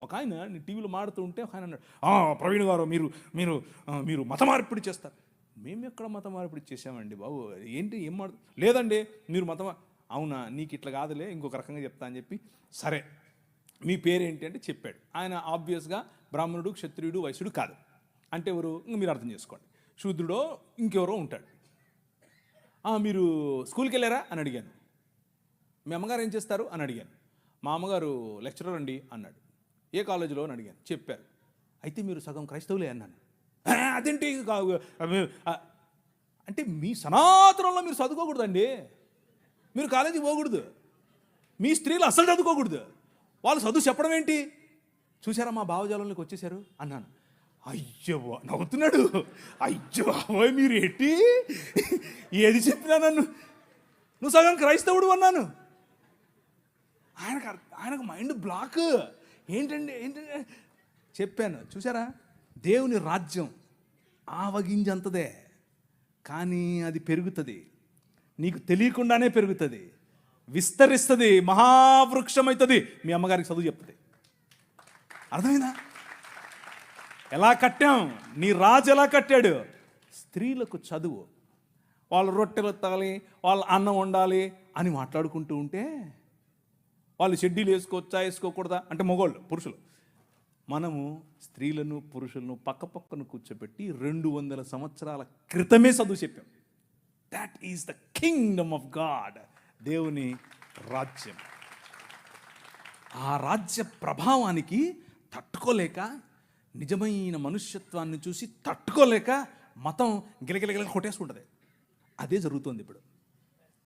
ఒక ఆయన టీవీలో మాడుతూ ఉంటే ఒక ఆయన అన్నాడు, ప్రవీణ్ గారు మీరు మీరు మీరు మత మార్పిడి చేస్తారు. మేము ఎక్కడ మత మార్పిడి చేసామండి బాబు, ఏంటి ఏం లేదండి మీరు అవునా, నీకు ఇట్లా కాదులే, ఇంకొక రకంగా చెప్తా అని చెప్పి, సరే మీ పేరేంటి అంటే చెప్పాడు. ఆయన ఆబ్వియస్గా బ్రాహ్మణుడు, క్షత్రియుడు, వైశ్యుడు కాదు. అంటే ఎవరు మీరు అర్థం చేసుకోండి, శూద్రుడో ఇంకెవరో ఉంటాడు. మీరు స్కూల్కి వెళ్ళారా అని అడిగాను. మీ అమ్మగారు ఏం చేస్తారు అని అడిగాను. మా అమ్మగారు లెక్చరర్ అండి అన్నాడు. ఏ కాలేజీలో అని అడిగాను. చెప్పారు. అయితే మీరు సగం క్రైస్తవులే అన్నాను. అదేంటి అంటే మీ సనాతనంలో మీరు చదువుకోకూడదండి, మీరు కాలేజీకి పోకూడదు, మీ స్త్రీలు అసలు చదువుకోకూడదు, వాళ్ళు చదువు చెప్పడం ఏంటి, చూసారా మా భావజాలంలోకి వచ్చేసారు అన్నాను. అయ్యో నవ్వుతున్నాడు. అయ్యో బాబోయ్ మీరు ఏంటి ఏది చెప్పినా నువ్వు సగం క్రైస్తవుడు అన్నాను. ఆయనకు మైండ్ బ్లాక్. ఏంటంటే చెప్పాను. చూసారా, దేవుని రాజ్యం ఆవగింజంతదే, కానీ అది పెరుగుతుంది, నీకు తెలియకుండానే పెరుగుతుంది, విస్తరిస్తుంది, మహావృక్షం అవుతుంది. మీ అమ్మగారికి చదువు చెప్తుంది. అర్థమైందా? ఎలా కట్టాం, నీ రాజు ఎలా కట్టాడు? స్త్రీలకు చదువు, వాళ్ళు రొట్టెలు ఎత్తాలి, వాళ్ళు అన్నం వండాలి అని మాట్లాడుకుంటూ ఉంటే, వాళ్ళు షెడ్యూల్ వేసుకోవచ్చా వేసుకోకూడదా అంటే మగవాళ్ళు, పురుషులు, మనము స్త్రీలను పురుషులను పక్కపక్కను కూర్చోబెట్టి 200 సంవత్సరాల క్రితమే చదువు చెప్పాం. That is the Kingdom of God, దేవుని రాజ్యం. ఆ రాజ్య ప్రభావానికి తట్టుకోలేక, నిజమైన మనుష్యత్వాన్ని చూసి తట్టుకోలేక మతం గిలగిలగిల కొట్టేసుకుంటుంది. అదే జరుగుతుంది ఇప్పుడు.